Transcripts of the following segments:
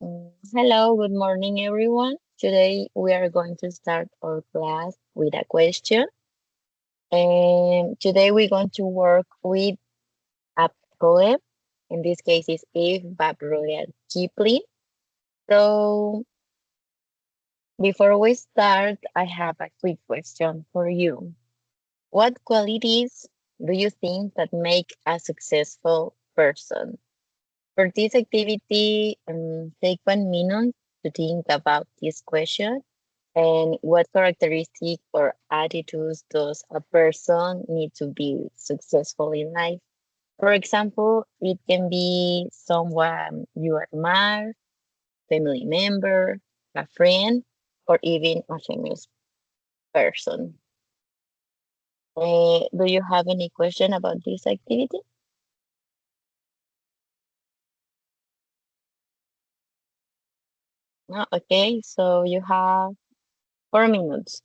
Hello, good morning, everyone. Today we are going to start our class with a question. And today we're going to work with a poem. In this case, it's If by Rudyard Kipling. So before we start, I have a quick question for you. What qualities do you think that make a successful person? For this activity, take 1 minute to think about this question. And what characteristic or attitudes does a person need to be successful in life? For example, it can be someone you admire, family member, a friend, or even a famous person. Do you have any question about this activity? No? Okay, so you have 4 minutes.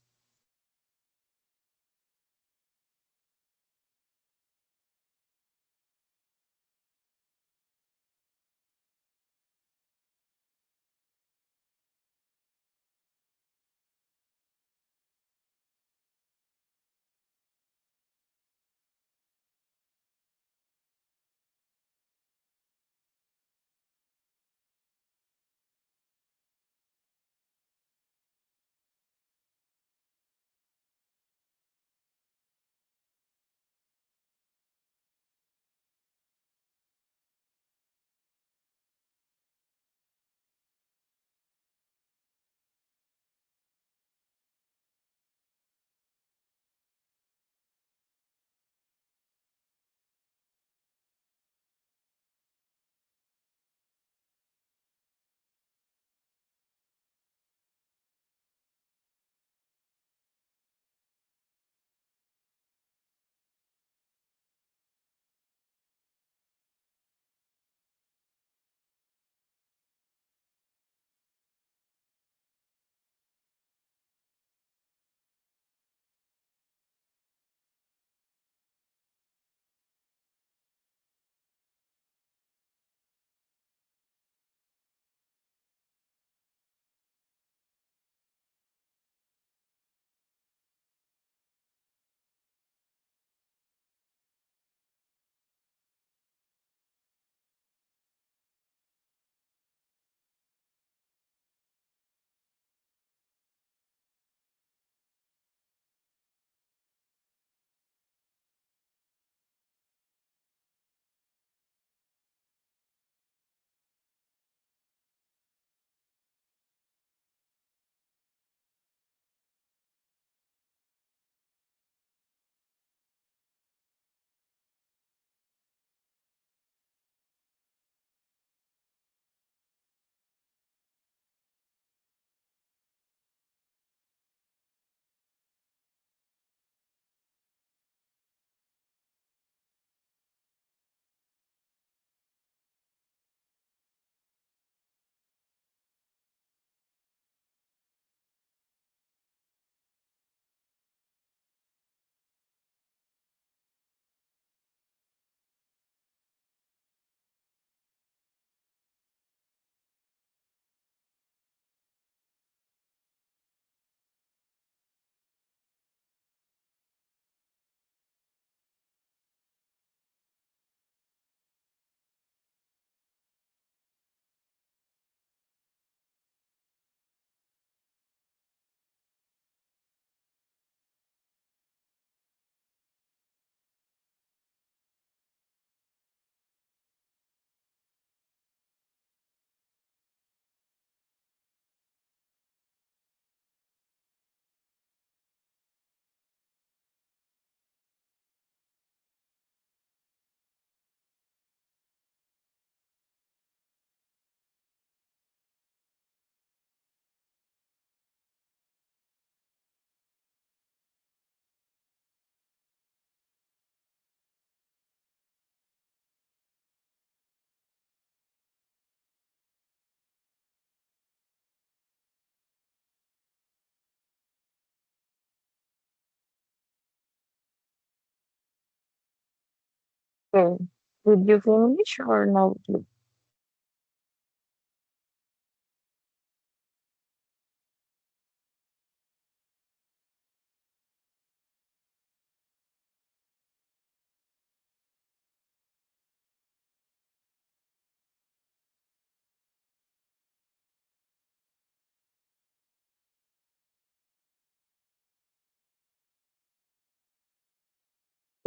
Okay. Did you finish or no?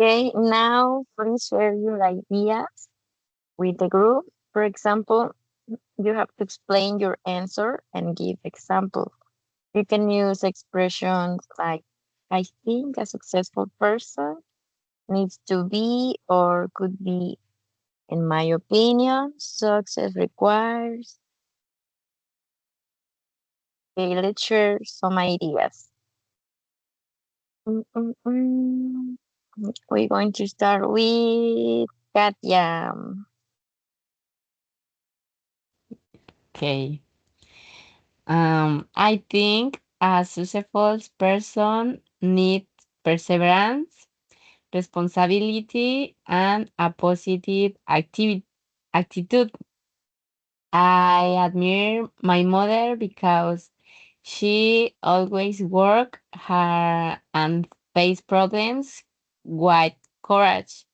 Okay, now please share your ideas with the group. For example, you have to explain your answer and give examples. You can use expressions like, I think a successful person needs to be or could be, in my opinion, success requires. Okay, let's share some ideas. Mm, mm, mm. We're going to start with Katya. Okay. I think a successful person needs perseverance, responsibility, and a positive attitude. I admire my mother because she always worked hard and faced problems with courage.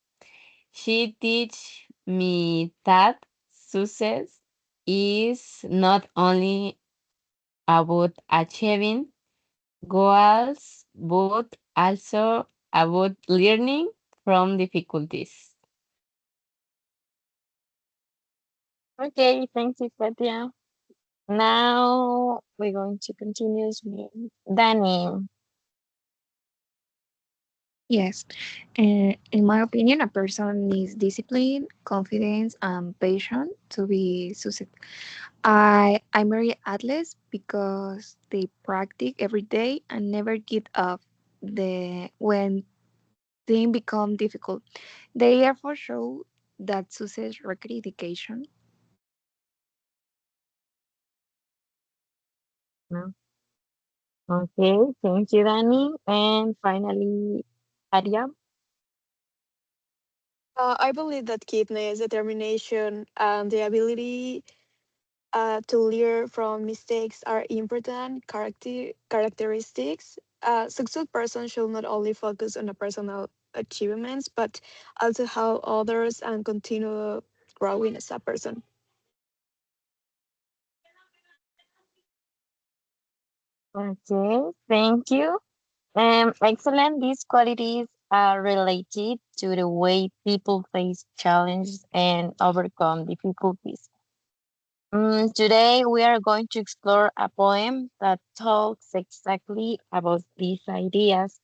She teach me that success is not only about achieving goals, but also about learning from difficulties. Okay, thank you, Katya. Now we're going to continue with Danny. Yes. In my opinion, a person needs discipline, confidence, and patience to be successful. I marry athletes because they practice every day and never get up when things become difficult. They therefore show that success requires dedication. No? Okay, thank you, Danny. And finally, Arya. I believe that keenness, determination, and the ability to learn from mistakes are important characteristics. A successful person should not only focus on the personal achievements, but also how others and continue growing as a person. Okay, thank you. Excellent. These qualities are related to the way people face challenges and overcome difficulties. Today, we are going to explore a poem that talks exactly about these ideas.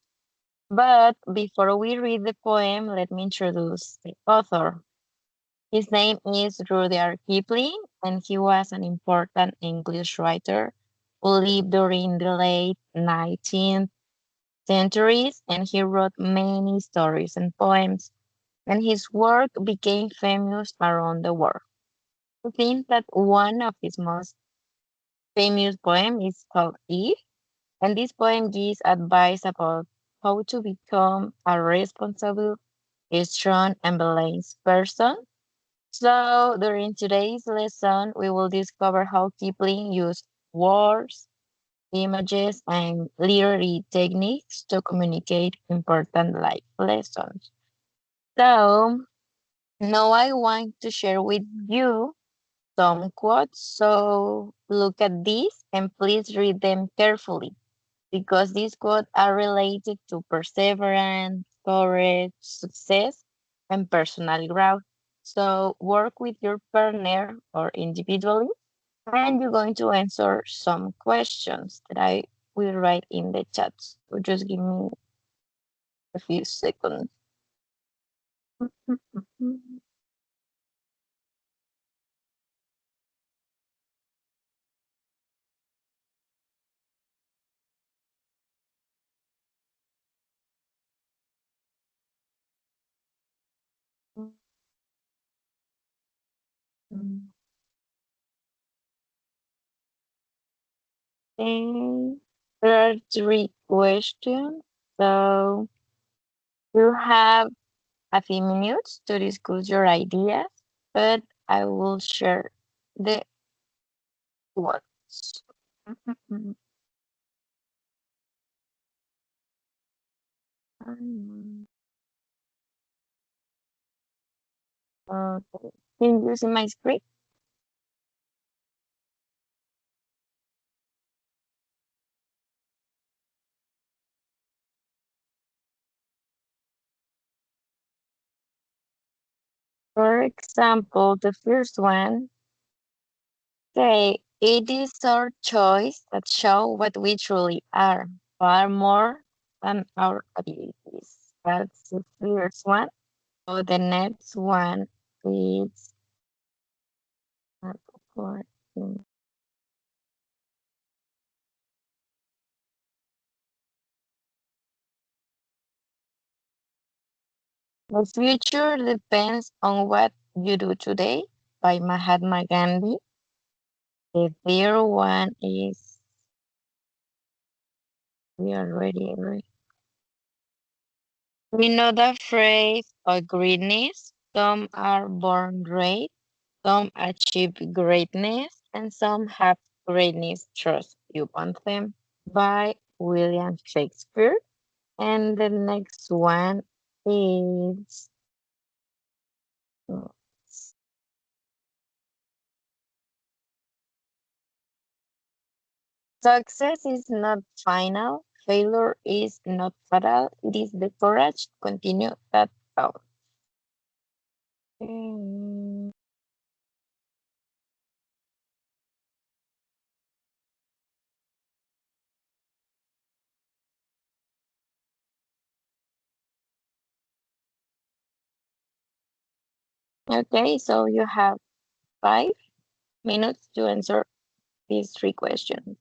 But before we read the poem, let me introduce the author. His name is Rudyard Kipling, and he was an important English writer who lived during the late 19th centuries, and he wrote many stories and poems, and his work became famous around the world. I think that one of his most famous poems is called Eve, and this poem gives advice about how to become a responsible, strong, and balanced person. So, during today's lesson, we will discover how Kipling used words, images, and literary techniques to communicate important life lessons. So, now I want to share with you some quotes. So, look at these and please read them carefully because these quotes are related to perseverance, courage, success, and personal growth. So work with your partner or individually, and you're going to answer some questions that I will write in the chat. So just give me a few seconds. Okay. There are three questions. So you have a few minutes to discuss your ideas, but I will share the quotes. Okay. Can you see my screen? For example, the first one say it is our choice that show what we truly are, far more than our abilities. That's the first one. So the next one is for the future depends on what you do today by Mahatma Gandhi. The third one is we already read. We know the phrase of greatness. Some are born great, some achieve greatness, and some have greatness trust you want them by William Shakespeare. And the next one is success is not final, failure is not fatal, it is the courage to continue that out. Mm, okay, so you have 5 minutes to answer these 3 questions.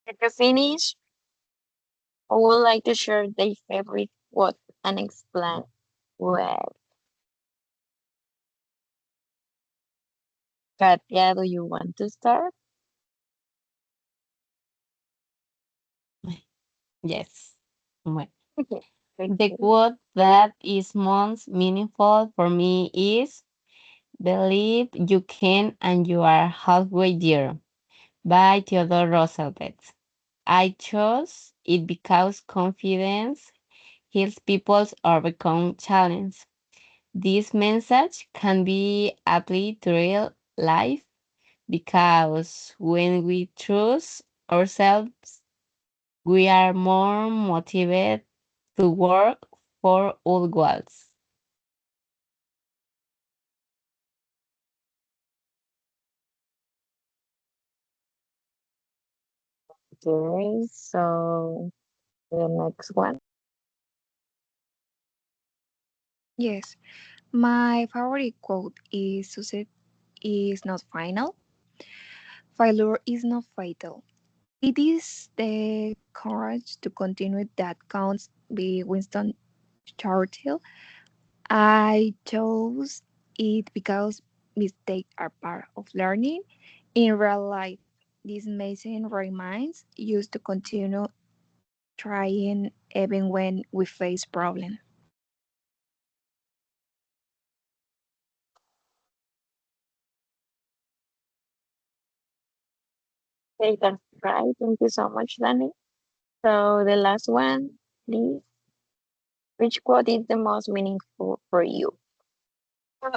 If you finish, I would like to share their favorite quote and explain well. Katia, do you want to start? Yes. Well, Thank the you. quote that is most meaningful for me is believe you can and you are halfway there by Theodore Roosevelt. I chose it because confidence heals people's overcome challenge. This message can be applied to real life because when we trust ourselves, we are more motivated to work for our goals. Okay, so the next one. Yes, my favorite quote is success is not final, failure is not fatal. It is the courage to continue that counts by Winston Churchill. I chose it because mistakes are part of learning. In real life, this message reminds us to continue trying even when we face problems. Okay, that's right. Thank you so much, Danny. So the last one, please. Which quote is the most meaningful for you?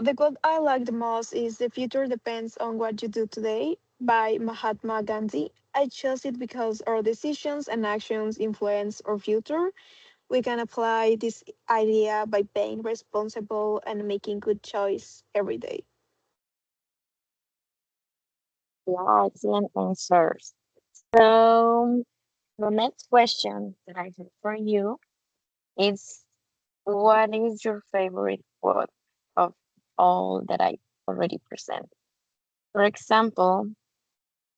The quote I like the most is "The future depends on what you do today" by Mahatma Gandhi. I chose it because our decisions and actions influence our future. We can apply this idea by being responsible and making good choice every day. Yeah, excellent answers. So the next question that I have for you is what is your favorite quote of all that I already presented? For example,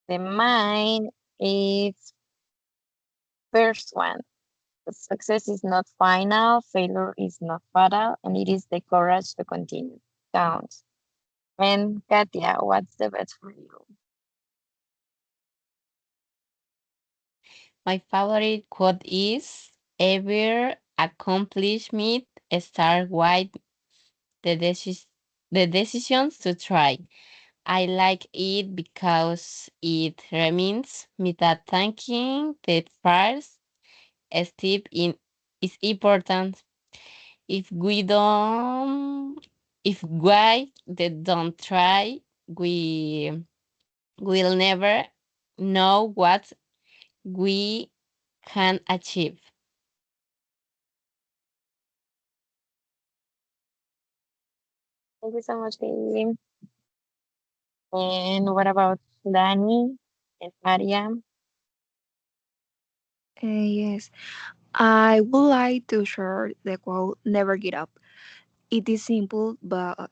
the mine is first one. Success is not final, failure is not fatal, and it is the courage to continue. Counts. And Katia, what's the best for you? My favorite quote is every accomplishment starts with the, the decisions to try. I like it because it reminds me that thanking the first step in is important. If we don't, if we don't try, we will never know what we can achieve. Thank you so much, Katie. And what about Danny and Mariam? Yes, I would like to share the quote "Never give up." It is simple but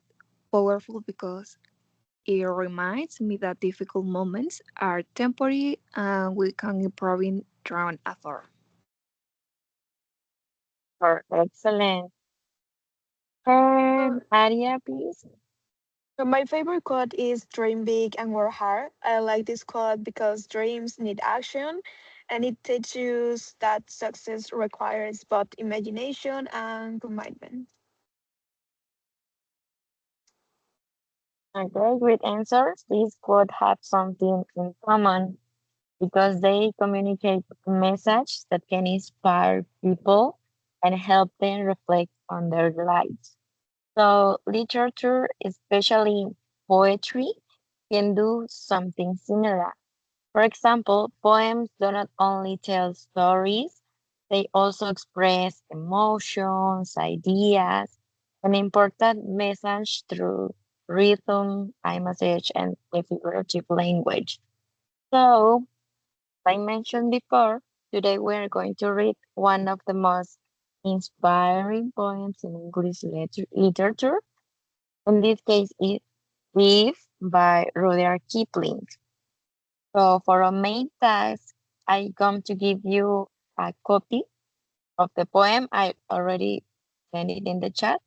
powerful because it reminds me that difficult moments are temporary and we can improve in through an effort. For excellent. And Aria, please. My favorite quote is "Dream big and work hard." I like this quote because dreams need action, and it teaches that success requires both imagination and commitment. Okay, great answers. These quote have something in common because they communicate a message that can inspire people and help them reflect on their lives. So literature, especially poetry, can do something similar. For example, poems do not only tell stories, they also express emotions, ideas, an important message through rhythm, imagery, and a figurative language. So, as I mentioned before, today we're going to read one of the most inspiring poems in English literature. In this case, it's Eve by Rudyard Kipling. So, for our main task, I going to give you a copy of the poem. I already sent it in the chat.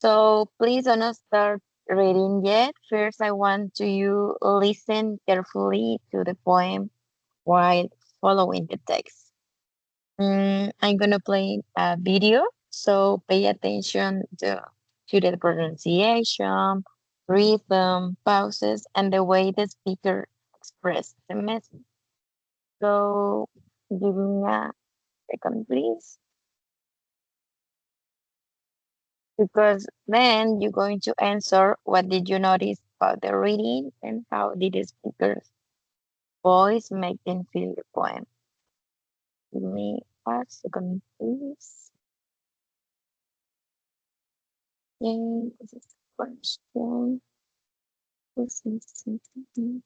So please don't start reading yet. First, I want to you listen carefully to the poem while following the text. I'm gonna play a video, so pay attention to the pronunciation, rhythm, pauses, and the way the speaker express the message. So give me a second, please, because then you're going to answer what did you notice about the reading and how did the speaker's voice make them feel the poem. Give me a second, please. And this is the question. This is something.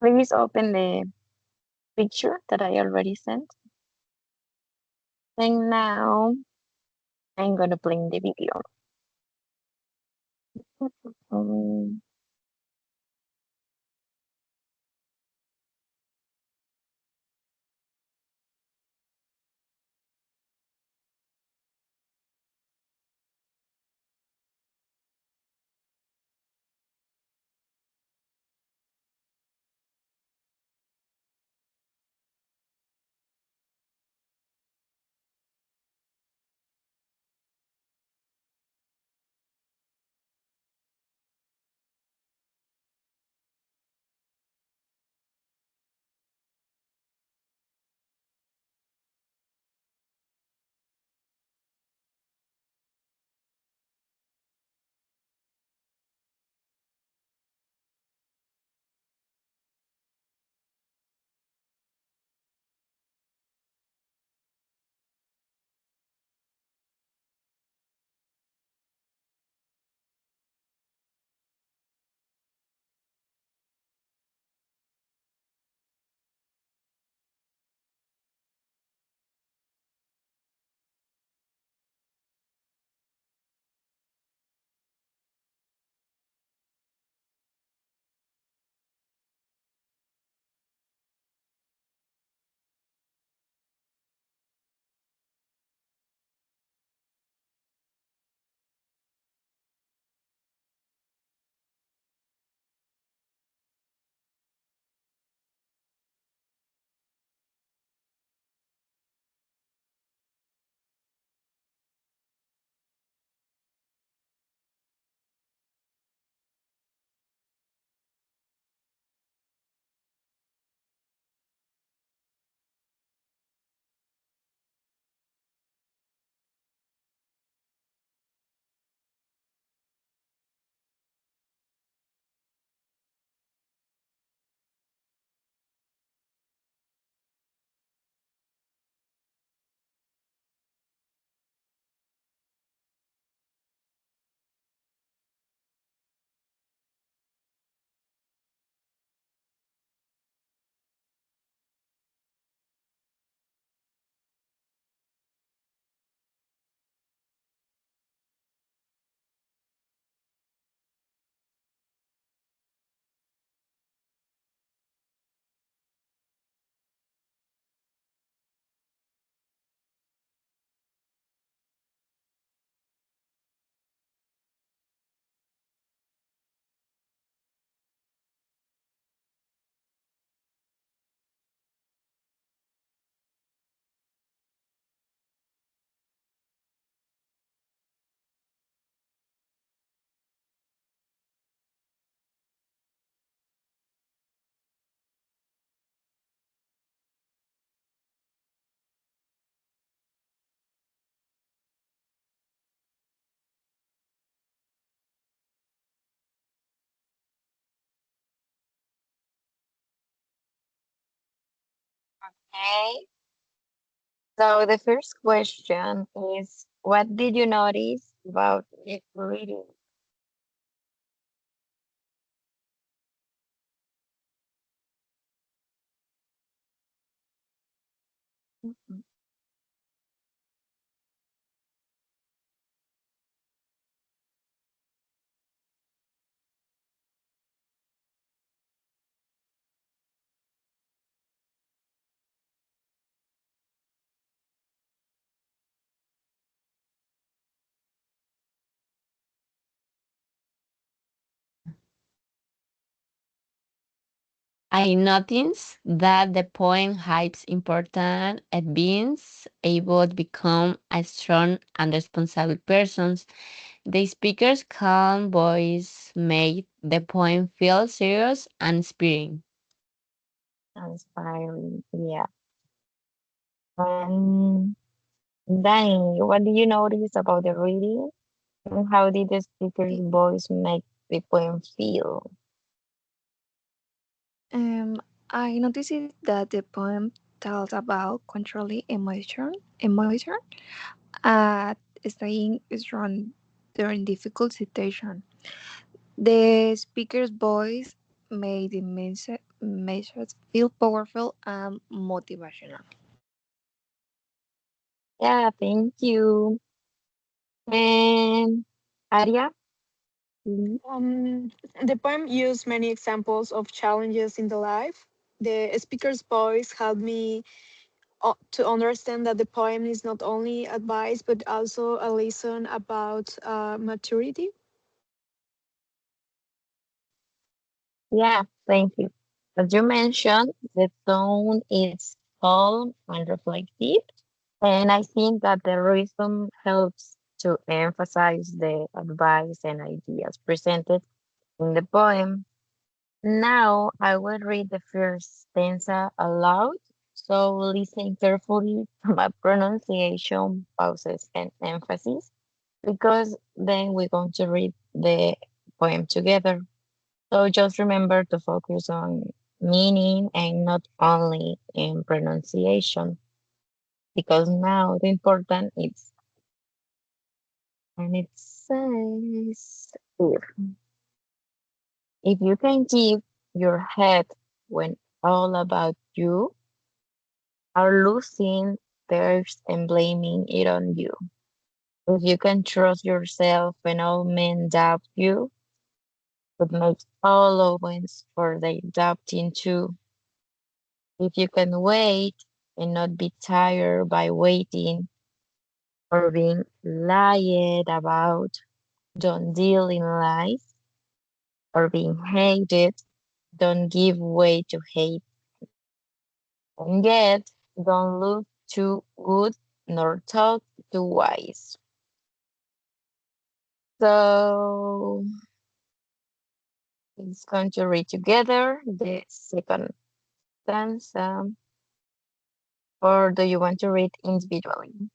Please open the picture that I already sent. And now I'm gonna play the video. Um, okay. So the first question is, what did you notice about it reading. I noticed that the poem hypes important at being able to become a strong and responsible person. The speaker's calm voice made the poem feel serious and inspiring. Inspiring. Yeah. And Danny, what do you notice about the reading? And how did the speaker's voice make the poem feel? Um, I noticed that the poem tells about controlling emotion, uh, staying strong during difficult situation. The speaker's voice made the message feel powerful and motivational. Yeah, thank you. And Aria, please. Um, the poem used many examples of challenges in the life. The speaker's voice helped me to understand that the poem is not only advice but also a lesson about maturity. Yeah, thank you. As you mentioned, the tone is calm and reflective, and I think that the rhythm helps to emphasize the advice and ideas presented in the poem. Now I will read the first stanza aloud, so listen carefully to my pronunciation, pauses, and emphasis, because then we're going to read the poem together. So just remember to focus on meaning and not only in pronunciation, because now the important is, and it says here, if you can give your head when all about you are losing theirs and blaming it on you. If you can trust yourself when all men doubt you, but make all allowance for their doubting too. If you can wait and not be tired by waiting or being lied about, don't deal in lies, or being hated, don't give way to hate. And yet, don't look too good nor talk too wise. So it's going to read together the second stanza, or do you want to read individually?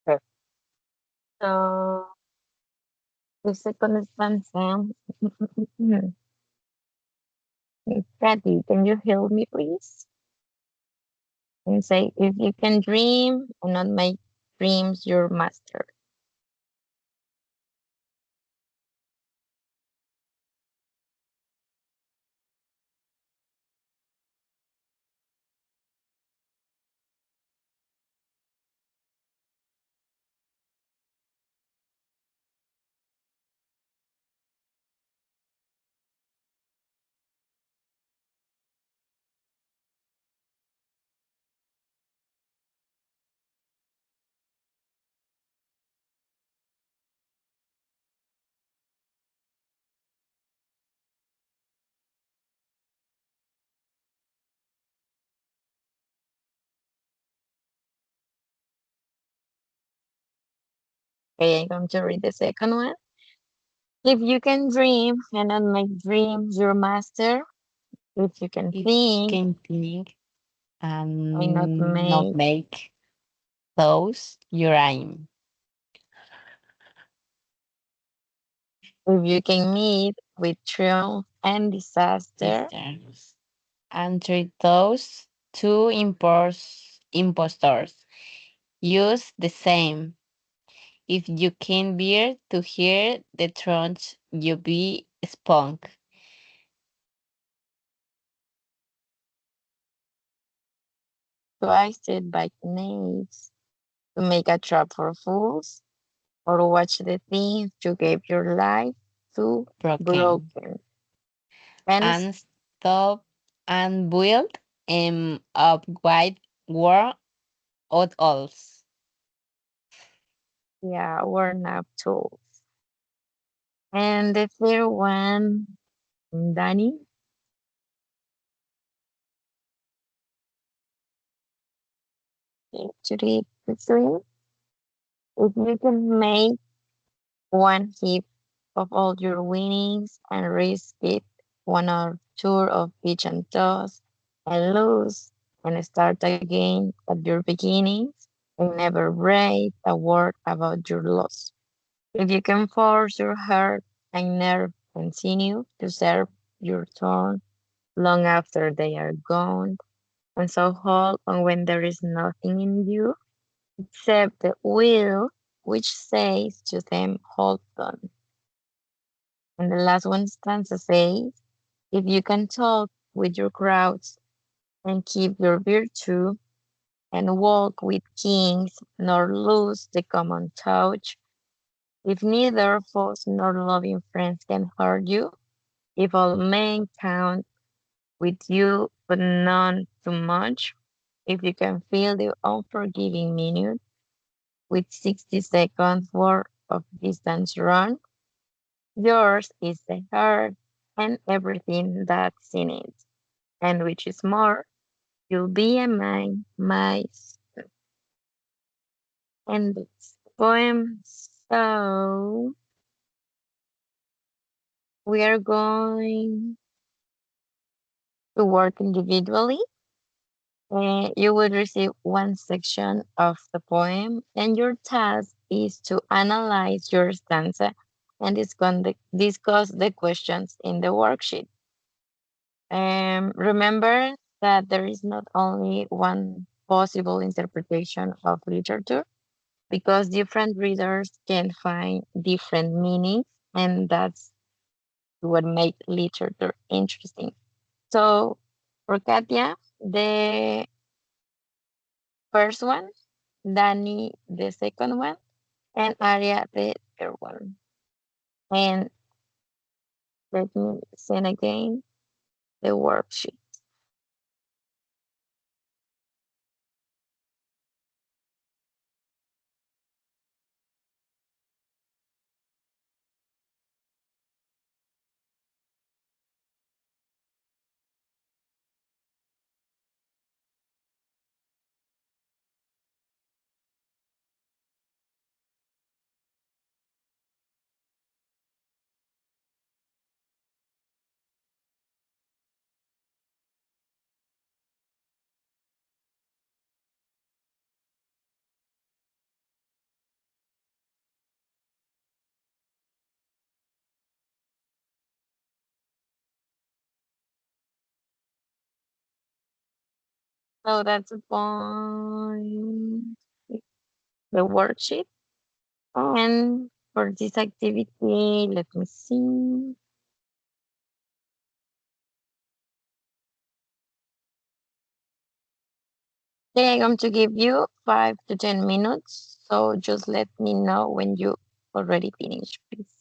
Okay. So the second stanza, Kathy, can you help me, please? And say, if you can dream and not make dreams your master. Okay, I'm going to read the second one. If you can dream and not make dreams your master, if you can If you think can think and not and not make, make those your aim. if you can meet with triumph and disaster, Sisters. And treat those two impostors. Use the same. If you can bear to hear the truth, you be spunk. twisted by knaves, to make a trap for fools, or watch the things you gave your life to Broken. broken. And And stop and build up wide war at alls. yeah, worn up tools. And the third one, Danny, to read the three. If you can make one heap of all your winnings and risk it one or two of each and toss and lose and start again at your beginnings and never breathe a word about your loss. If you can force your heart and nerve continue to serve your turn long after they are gone, and so hold on when there is nothing in you except the will which says to them, hold on. And the last one stanza says, if you can talk with your crowds and keep your virtue and walk with kings nor lose the common touch, if neither foes nor loving friends can hurt you, if all men count with you but none too much, if you can feel the unforgiving minute with 60 seconds worth of distance run, yours is the heart and everything that's in it, and which is more, you'll be a man, my and this poem. So we are going to work individually. You will receive one section of the poem, and your task is to analyze your stanza and discuss the questions in the worksheet. Remember that there is not only one possible interpretation of literature because different readers can find different meanings, and that's what makes literature interesting. So, for Katia, the first one, Danny, the second one, and Aria, the third one. And let me send again the worksheet. So that's the point, the worksheet. And for this activity, let me see. Okay, I'm going to give you 5 to 10 minutes. So just let me know when you already finish, please.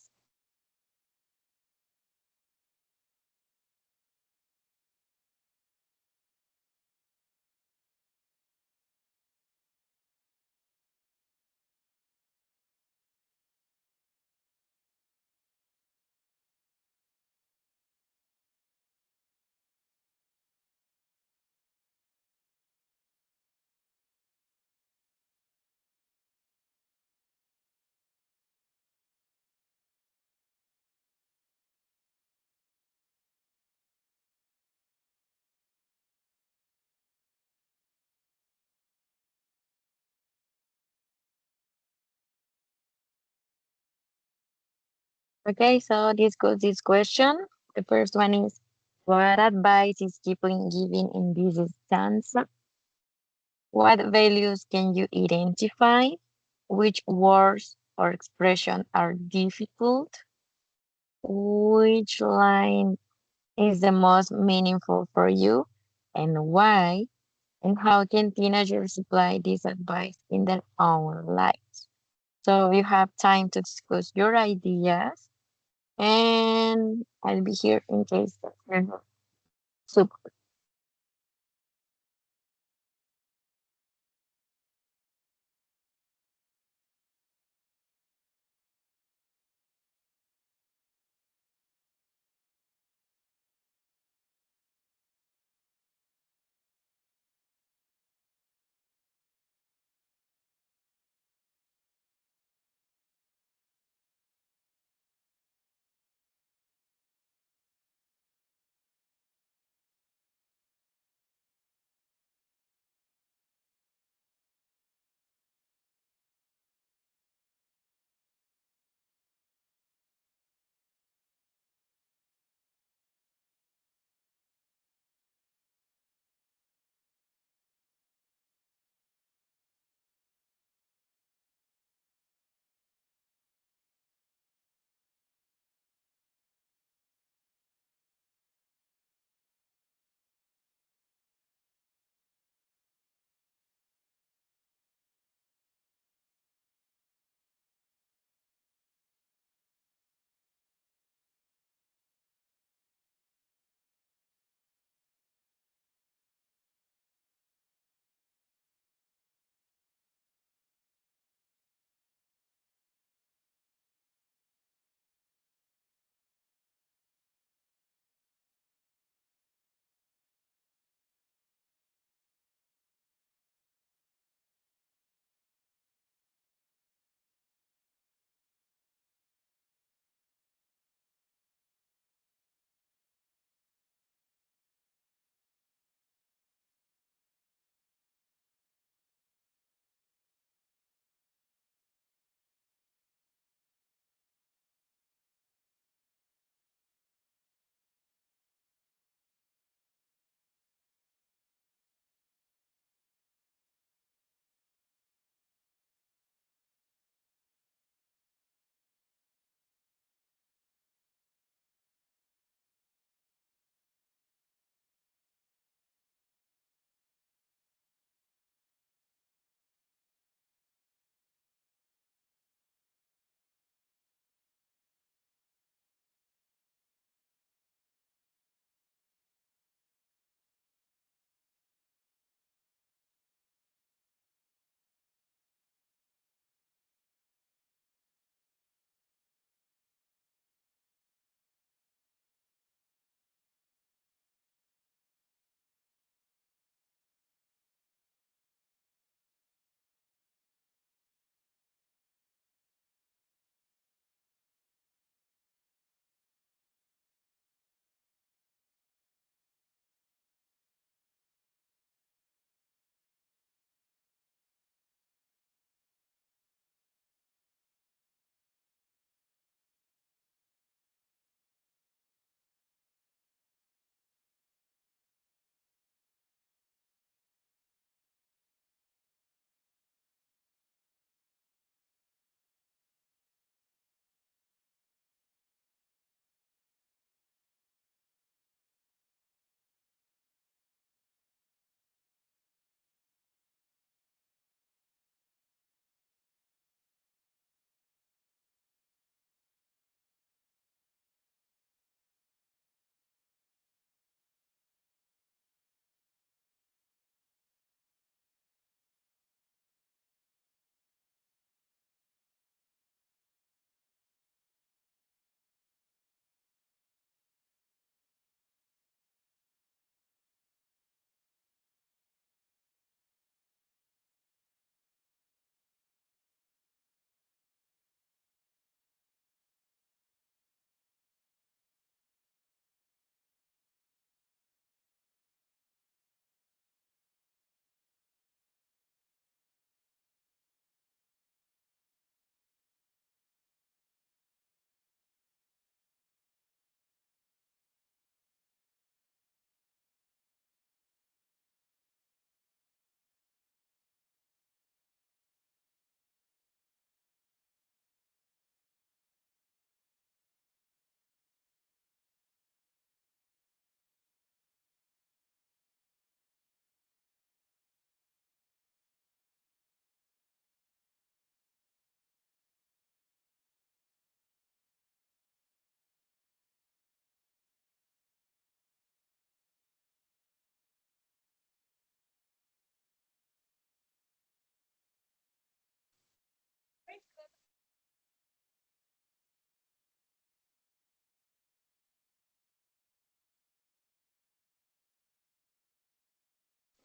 Okay, so discuss this question. The first one is, what advice is Kipling giving in this stance? What values can you identify? Which words or expression are difficult? Which line is the most meaningful for you and why? And how can teenagers apply this advice in their own lives? So you have time to discuss your ideas, and I'll be here in case that's your super.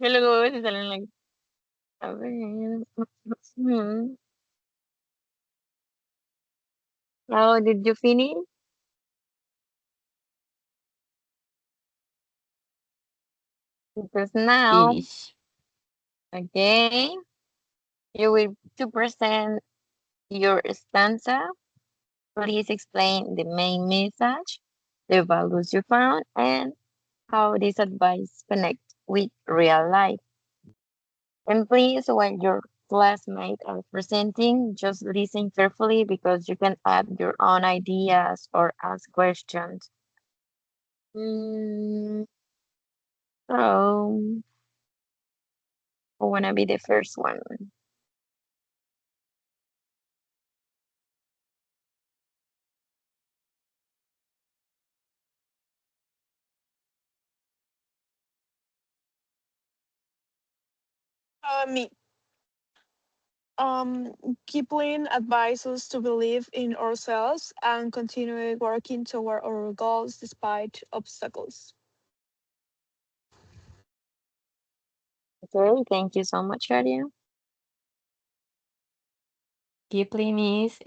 Que luego se salen like, a ver. Hmm. Oh, did you finish? Because now, Finish. okay, you will to present your stanza. Please explain the main message, the values you found, and how this advice connect with real life. And please, when your classmates are presenting, just listen carefully because you can add your own ideas or ask questions. Mm, so, who wanna be the first one? Me. Um, Kipling advises to believe in ourselves and continue working toward our goals despite obstacles. Okay, thank you so much, Aria. Kipling is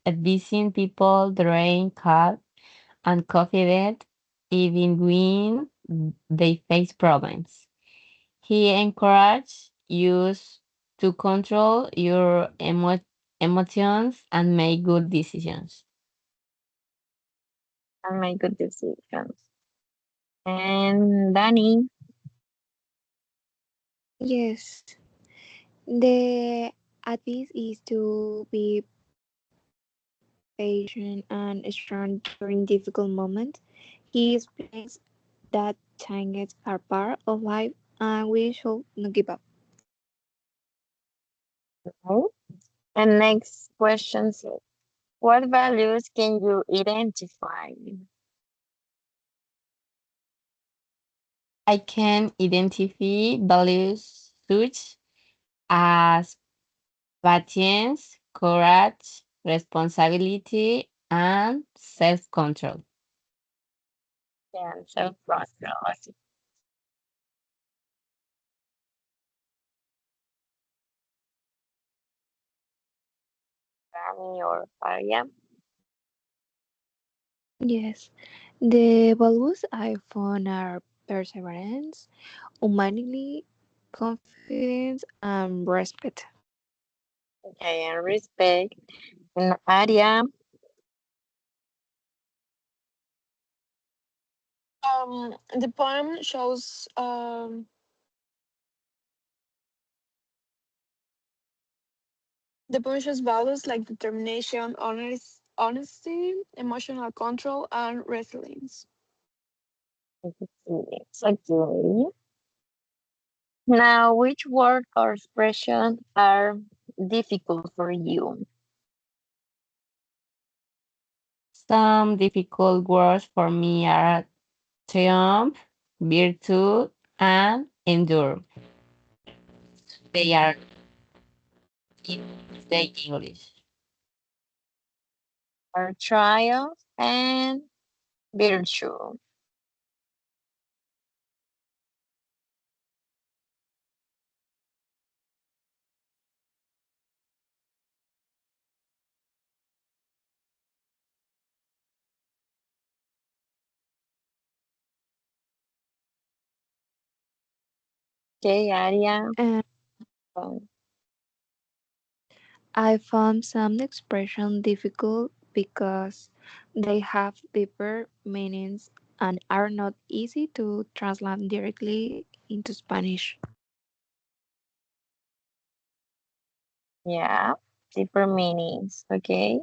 advising people to remain calm and confident even when they face problems. He encourages you to control your emotions and make good decisions. And make good decisions. And Danny, Yes, the advice is to be patient and strong during difficult moments. He explains that challenges are part of life and we should not give up. right? And next question is, what values can you identify? I can identify values such as patience, courage, responsibility, and self control. And self-control, Danny or Aria. Yes, the values I found are perseverance, humanity, confidence, and respect. Okay, and respect. And Aria, The poem shows values like determination, honesty, emotional control, and resilience. it's okay. Now, which word or expression are difficult for you? Some difficult words for me are triumph, virtue, and endure. They are in the English. Are triumph and virtue. Okay, Aria. And um, I found some expressions difficult because they have deeper meanings and are not easy to translate directly into Spanish. Yeah, deeper meanings. Okay.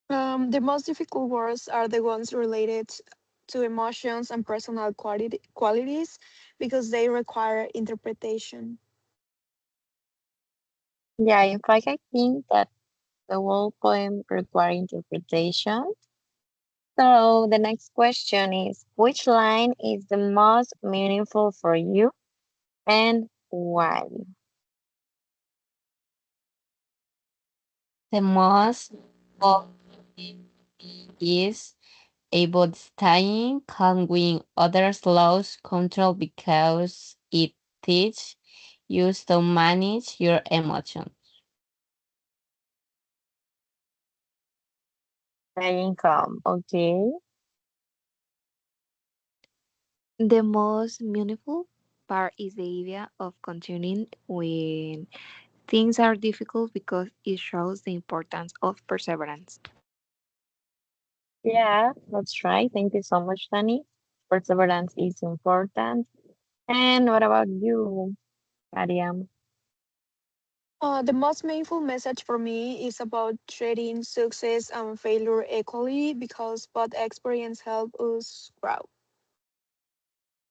The most difficult words are the ones related to emotions and personal qualities because they require interpretation. Yeah, in fact, I think that the whole poem requires interpretation. So the next question is, which line is the most meaningful for you and why? The most important is about staying calm when others lose control because it teaches you to manage your emotions. Staying calm. Okay. The most meaningful part is the idea of continuing when things are difficult because it shows the importance of perseverance. Yeah, that's right. Thank you so much, Danny. Perseverance is important. And what about you, Mariam? The most meaningful message for me is about treating success and failure equally because both experience help us grow.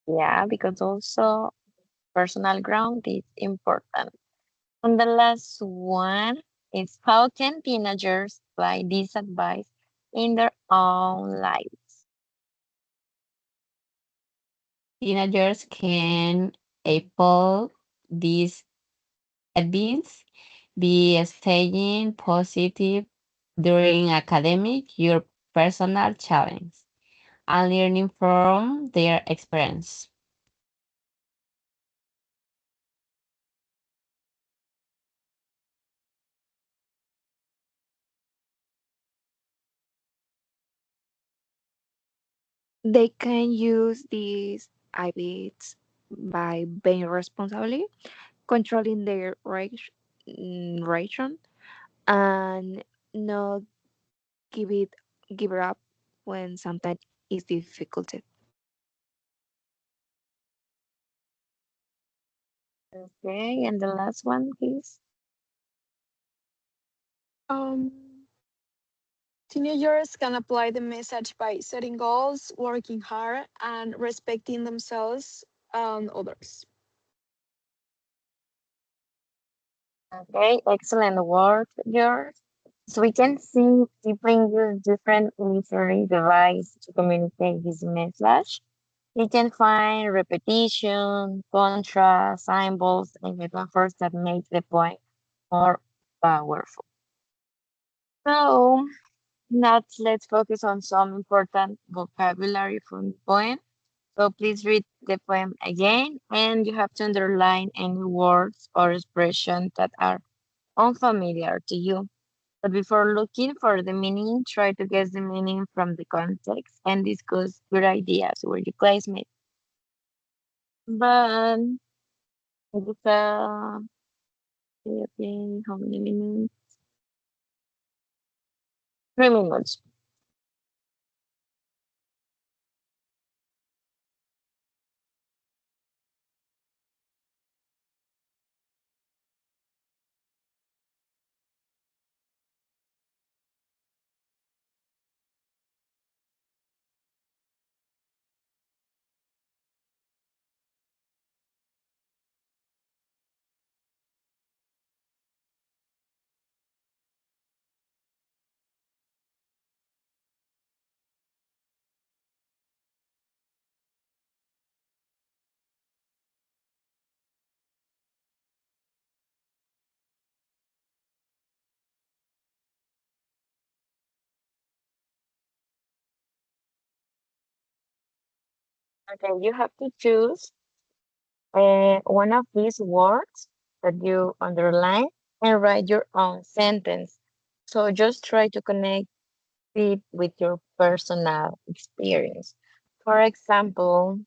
Yeah, because also personal growth is important. And the last one is how can teenagers apply this advice in their own lives? Teenagers can apple these advice be staying positive during academic, your personal challenge, and learning from their experience. They can use these habits by being responsible, controlling their ration, and not give it give it up when sometimes it's difficult. Okay, and the last one, please. Um, Teenagers can apply the message by setting goals, working hard, and respecting themselves and others. Okay, excellent work, yours. So we can see people use different literary devices to communicate his message. We can find repetition, contrast, symbols, and metaphors that make the point more powerful. So now let's focus on some important vocabulary from the poem. So please read the poem again, and you have to underline any words or expressions that are unfamiliar to you. But before looking for the meaning, try to guess the meaning from the context and discuss your ideas with your classmates. But it's okay, how many minutes? 3 minutes. Okay, you have to choose one of these words that you underline and write your own sentence. So just try to connect it with your personal experience. For example,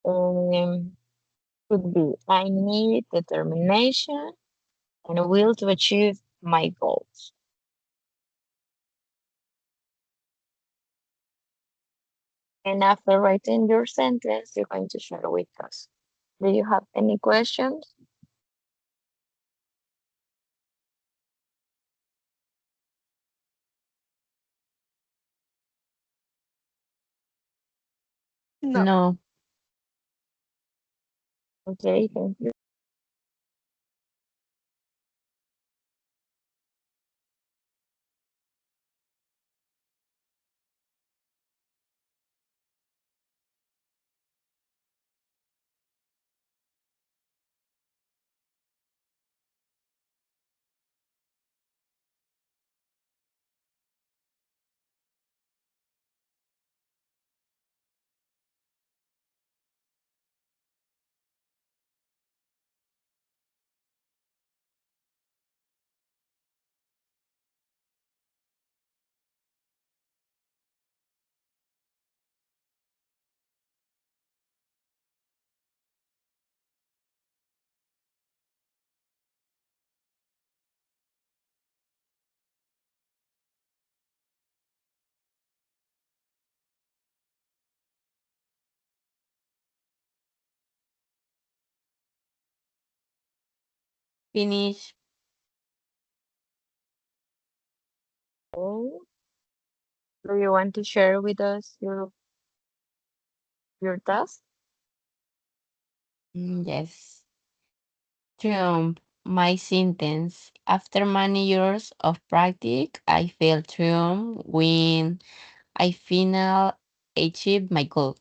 could be I need determination and will to achieve my goals. And after writing your sentence, you're going to share with us. Do you have any questions? No. No. Okay, thank you. Finish. Oh, do you want to share with us your task? Yes. Triumph. My sentence. After many years of practice, I feel triumph when I finally achieved my goal.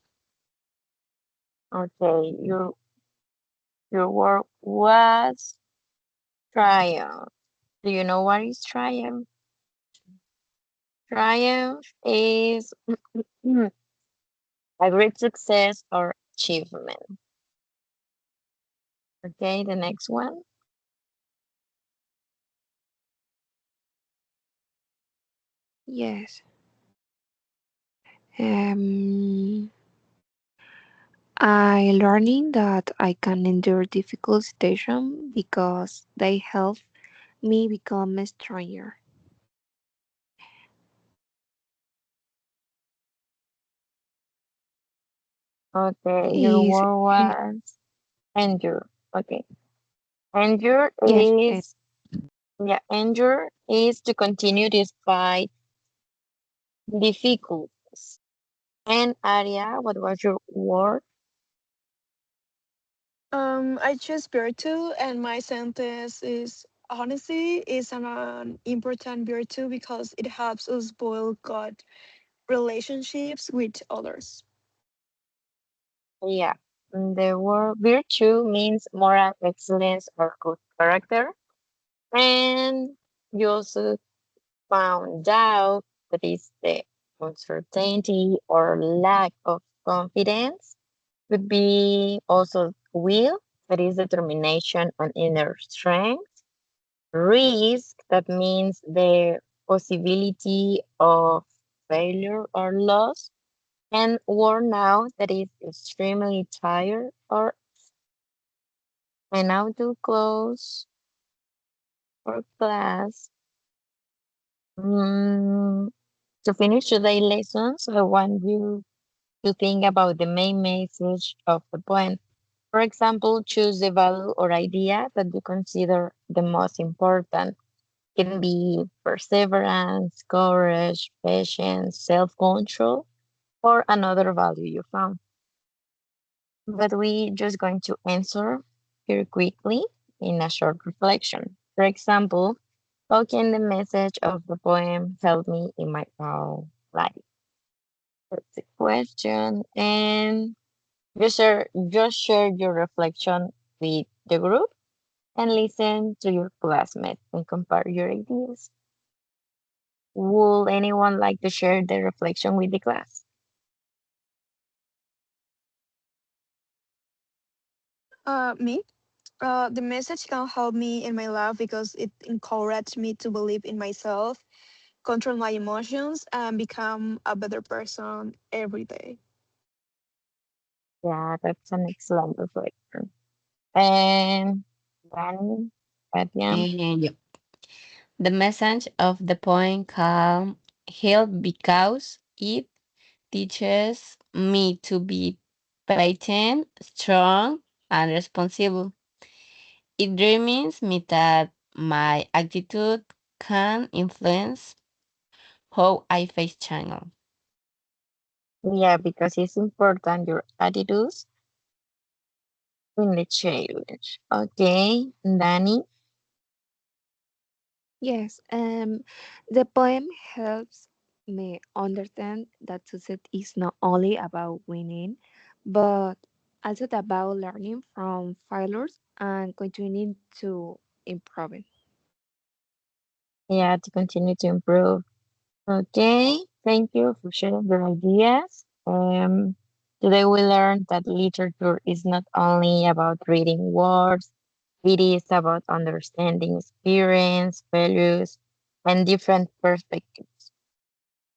Okay, your work was triumph. Do you know what is triumph? Triumph is a great success or achievement. Okay, the next one. Yes. Um, I learning that I can endure difficult situations because they help me become stronger. Okay, your Is word was endure. Okay, endure yes, is yeah, endure is to continue despite difficulties. And Aria, what was your word? I choose virtue, and my sentence is honesty is an important virtue because it helps us build good relationships with others. Yeah, the word virtue means moral excellence or good character. And you also found out that is the uncertainty or lack of confidence could be also will, that is determination and inner strength. Risk, that means the possibility of failure or loss. And worn out, that is extremely tired or and now to close for class. Mm, to finish today's lessons, I want you to think about the main message of the poem. For example, choose the value or idea that you consider the most important. Can be perseverance, courage, patience, self-control, or another value you found. But we just going to answer here quickly in a short reflection. For example, how can the message of the poem help me in my own life? That's the question. And just share your reflection with the group and listen to your classmates and compare your ideas. Would anyone like to share their reflection with the class? Me, the message can help me in my life because it encouraged me to believe in myself, control my emotions, and become a better person every day. Yeah, that's an excellent reflection. And Danny, Katia, And yeah, the message of the poem can help because it teaches me to be patient, strong, and responsible. It reminds me that my attitude can influence how I face channel. yeah, because it's important your attitudes in the challenge. Okay, Danny, yes. The poem helps me understand that success is not only about winning, but also about learning from failures and continuing to improve. yeah, to continue to improve. Okay, thank you for sharing your ideas. Today we learned that literature is not only about reading words, it is about understanding experience, values, and different perspectives.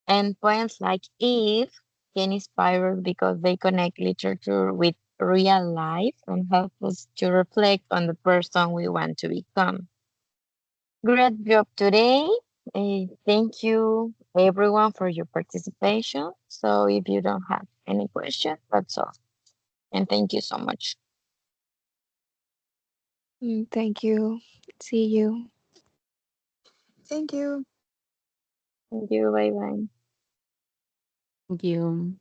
And poems like Eve can inspire us because they connect literature with real life and help us to reflect on the person we want to become. Great job today. Thank you everyone for your participation. So if you don't have any questions, that's all. And thank you so much. Thank you. See you. Thank you. Thank you. Bye bye. Thank you.